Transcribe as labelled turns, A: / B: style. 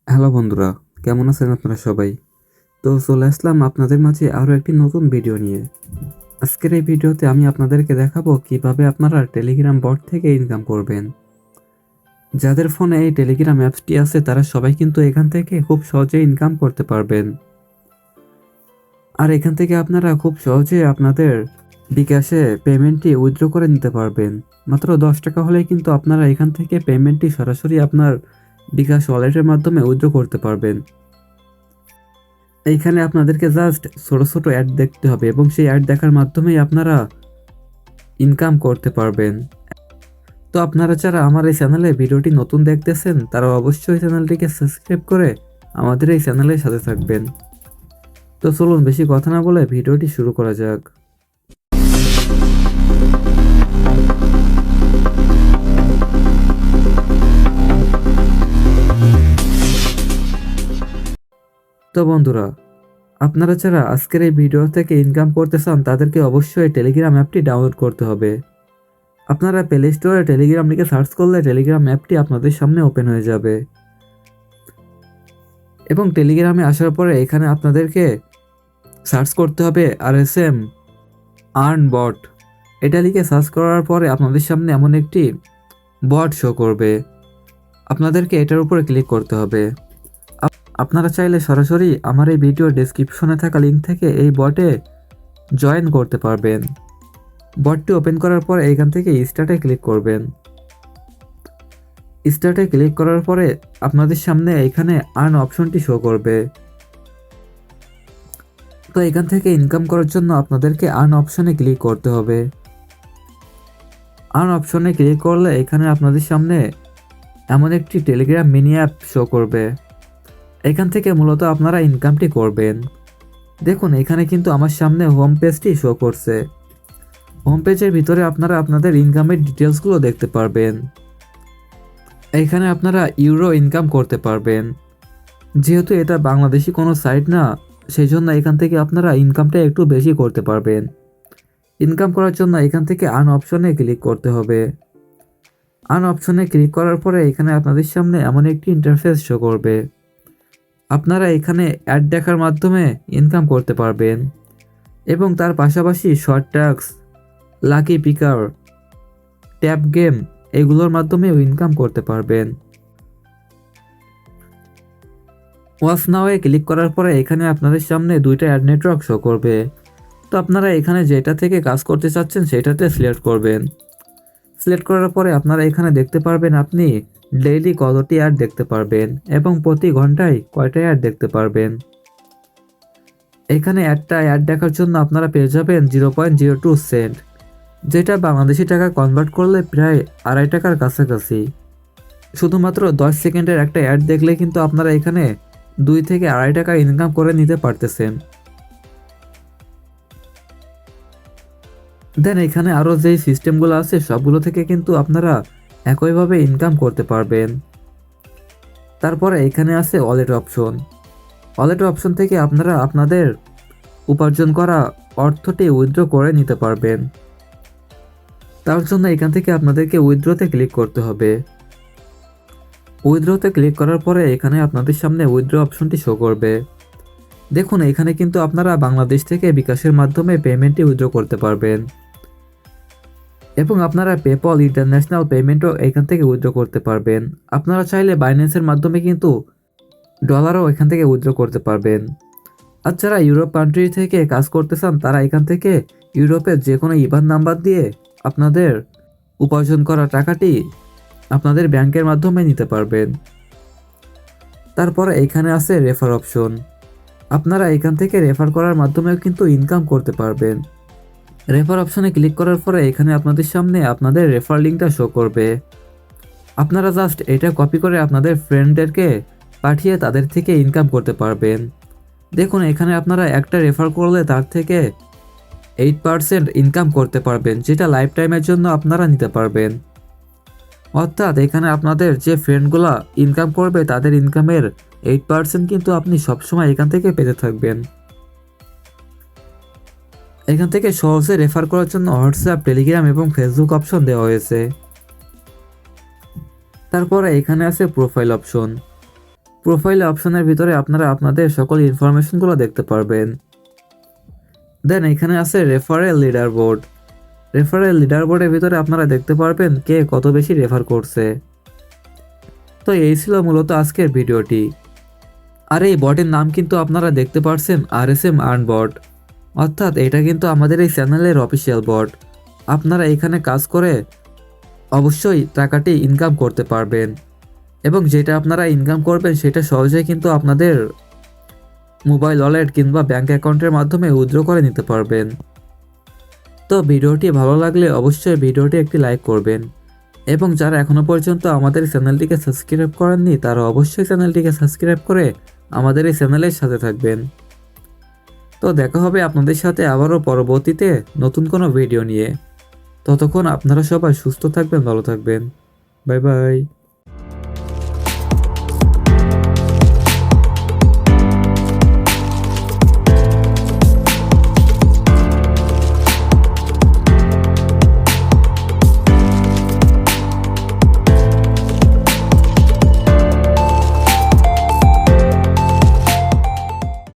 A: Hello বন্ধুরা, কেমন আছেন আপনারা সবাই? তো চলে আসলাম আপনাদের মাঝে আরও একটি নতুন ভিডিও নিয়ে। আজকের এই ভিডিওতে আমি আপনাদেরকে দেখাবো কিভাবে আপনারা টেলিগ্রাম বট থেকে ইনকাম করবেন। যাদের ফোনে এই টেলিগ্রাম অ্যাপসটি আছে তারা সবাই কিন্তু এখান থেকে খুব সহজে ইনকাম করতে পারবেন। আর এখান থেকে আপনারা খুব সহজে আপনাদের বিকাশে পেমেন্টটি উইথড্র করে নিতে পারবেন। মাত্র 10 টাকা হলেই কিন্তু আপনারা এখান থেকে পেমেন্টটি সরাসরি আপনার বিকাশ ওয়ালেটের মাধ্যমে উইথড্র করতে পারবেন। এইখানে আপনাদেরকে জাস্ট ছোট ছোট অ্যাড দেখতে হবে এবং সেই অ্যাড দেখার মাধ্যমেই আপনারা ইনকাম করতে পারবেন। তো আপনারা যারা আমার এই চ্যানেলে ভিডিওটি নতুন দেখতেছেন তারা অবশ্যই চ্যানেলটিকে সাবস্ক্রাইব করে আমাদের এই চ্যানেলের সাথে থাকবেন। তো চলুন বেশি কথা না বলে ভিডিওটি শুরু করা যাক। তো বন্ধুরা, আপনারা যারা আজকের এই ভিডিও থেকে ইনকাম করতে চান তাদেরকে অবশ্যই টেলিগ্রাম অ্যাপটি ডাউনলোড করতে হবে। আপনারা প্লে স্টোরে টেলিগ্রাম লিখে সার্চ করলে টেলিগ্রাম অ্যাপটি আপনাদের সামনে ওপেন হয়ে যাবে এবং টেলিগ্রামে আসার পরে এখানে আপনাদেরকে সার্চ করতে হবে RSM আর্ন বট। এটা লিখে সার্চ করার পরে আপনাদের সামনে এমন একটি বট শো করবে। আপনাদেরকে এটার উপরে ক্লিক করতে হবে। আপনারা চাইলে সরাসরি আমার এই ভিডিও ডেসক্রিপশনে থাকা লিঙ্ক থেকে এই বটে জয়েন করতে পারবেন। বটটি ওপেন করার পরে এখান থেকে স্টার্টে ক্লিক করবেন। স্টার্টে ক্লিক করার পরে আপনাদের সামনে এখানে আর্ন অপশনটি শো করবে। তো এখান থেকে ইনকাম করার জন্য আপনাদেরকে আর্ন অপশনে ক্লিক করতে হবে। আর্ন অপশনে ক্লিক করলে এখানে আপনাদের সামনে এমন একটি টেলিগ্রাম মিনি অ্যাপ শো করবে। এখান থেকে মূলত আপনারা ইনকামটি করবেন। দেখুন এখানে কিন্তু আমার সামনে হোম পেজটি শো করছে। হোম পেজের ভিতরে আপনারা আপনাদের ইনকামের ডিটেলসগুলো দেখতে পারবেন। এখানে আপনারা ইউরো ইনকাম করতে পারবেন। যেহেতু এটা বাংলাদেশি কোনো সাইট না, সেই জন্য এখান থেকে আপনারা ইনকামটা একটু বেশি করতে পারবেন। ইনকাম করার জন্য এখান থেকে আর্ন অপশনে ক্লিক করতে হবে। আর্ন অপশনে ক্লিক করার পরে এখানে আপনাদের সামনে এমন একটি ইন্টারফেস শো করবে। আপনারা এখানে অ্যাড দেখার মাধ্যমে ইনকাম করতে পারবেন এবং তার পাশাপাশি short tax, lucky পিকার, tap game এগুলোর মাধ্যমেও ইনকাম করতে পারবেন। ওয়াচ নাওয়ে ক্লিক করার পরে এখানে আপনাদের সামনে দুইটা অ্যাড নেটওয়ার্ক শো করবে। তো আপনারা এখানে যেটা থেকে কাজ করতে চাচ্ছেন সেটাতে সিলেক্ট করবেন। সিলেক্ট করার পরে আপনারা এখানে দেখতে পারবেন আপনি ডেইলি কতটি অ্যাড দেখতে পারবেন এবং প্রতি ঘন্টায় কয়টা অ্যাড দেখতে পারবেন। এখানে একটা অ্যাড দেখার জন্য আপনারা পেয়ে যাবেন 0.02 সেন্ট, যেটা বাংলাদেশি টাকা কনভার্ট করলে প্রায় 2.5 টাকার কাছাকাছি। শুধুমাত্র 10 সেকেন্ডের একটা অ্যাড দেখলে কিন্তু আপনারা এখানে 2 থেকে 2.5 টাকা ইনকাম করে নিতে পারতেছেন। দেন এখানে আরও যেই সিস্টেমগুলো আছে সবগুলো থেকে কিন্তু আপনারা একইভাবে ইনকাম করতে পারবেন। তারপরে এখানে আছে ওয়ালেট অপশন। ওয়ালেট অপশন থেকে আপনারা আপনাদের উপার্জন করা অর্থটি উইথড্র করে নিতে পারবেন। তার জন্য এখান থেকে আপনাদেরকে উইথড্রতে ক্লিক করতে হবে। উইথড্রতে ক্লিক করার পরে এখানে আপনাদের সামনে উইথড্র অপশনটি শো করবে। দেখুন এখানে কিন্তু আপনারা বাংলাদেশ থেকে বিকাশের মাধ্যমে পেমেন্টটি উইথড্র করতে পারবেন এবং আপনারা পেপল ইন্টারন্যাশনাল পেমেন্টও এখান থেকে উইথড্র করতে পারবেন। আপনারা চাইলে বাইন্যান্সের মাধ্যমে কিন্তু ডলারও এখান থেকে উইথড্র করতে পারবেন। আর যারা ইউরোপ কান্ট্রি থেকে কাজ করতে চান তারা এখান থেকে ইউরোপের যে কোনো ইবান নাম্বার দিয়ে আপনাদের উপার্জন করা টাকাটি আপনাদের ব্যাংকের মাধ্যমে নিতে পারবেন। তারপরে এখানে আছে রেফার অপশন। আপনারা এখান থেকে রেফার করার মাধ্যমেও কিন্তু ইনকাম করতে পারবেন। রেফার অপশনে ক্লিক করার পরে এখানে আপনাদের সামনে আপনাদের রেফার লিঙ্কটা শো করবে। আপনারা জাস্ট এটা কপি করে আপনাদের ফ্রেন্ডদেরকে পাঠিয়ে তাদের থেকে ইনকাম করতে পারবেন। দেখুন এখানে আপনারা একটা রেফার করলে তার থেকে 8% ইনকাম করতে পারবেন, যেটা লাইফ টাইমের জন্য আপনারা নিতে পারবেন। অর্থাৎ এখানে আপনাদের যে ফ্রেন্ডগুলো ইনকাম করবে তাদের ইনকামের 8% কিন্তু আপনি সবসময় এখান থেকে পেতে থাকবেন। এখান থেকে সহজে রেফার করার জন্য হোয়াটসঅ্যাপ, টেলিগ্রাম এবং ফেসবুক অপশন দেওয়া হয়েছে। তারপরে এখানে আছে প্রোফাইল অপশন। প্রোফাইল অপশনের ভিতরে আপনারা আপনাদের সকল ইনফরমেশনগুলো দেখতে পারবেন। দেন এখানে আছে referral leader board. Referral leader বোর্ডের ভিতরে আপনারা দেখতে পারবেন কে কত বেশি রেফার করছে। তো এই ছিল মূলত আজকের ভিডিওটি। আর এই বটের নাম কিন্তু আপনারা দেখতে পারছেন RSM আর্ন বট, অর্থাৎ এটা কিন্তু আমাদের এই চ্যানেলের অফিসিয়াল বট। আপনারা এখানে কাজ করে অবশ্যই টাকাটি ইনকাম করতে পারবেন, এবং যেটা আপনারা ইনকাম করবেন সেটা সহজেই কিন্তু আপনাদের মোবাইল ওয়ালেট কিংবা ব্যাংক অ্যাকাউন্টের মাধ্যমে উইথড্র করে নিতে পারবেন। তো ভিডিওটি ভালো লাগলে অবশ্যই ভিডিওটি একটি লাইক করবেন, এবং যারা এখনও পর্যন্ত আমাদের চ্যানেলটিকে সাবস্ক্রাইব করেননি তারা অবশ্যই চ্যানেলটিকে সাবস্ক্রাইব করে আমাদের এই চ্যানেলের সাথে থাকবেন। তো দেখা হবে আপনাদের সাথে আবারও পরবর্তীতে নতুন কোনো ভিডিও নিয়ে। ততক্ষণ আপনারা সবাই সুস্থ থাকবেন, ভালো থাকবেন। Bye bye.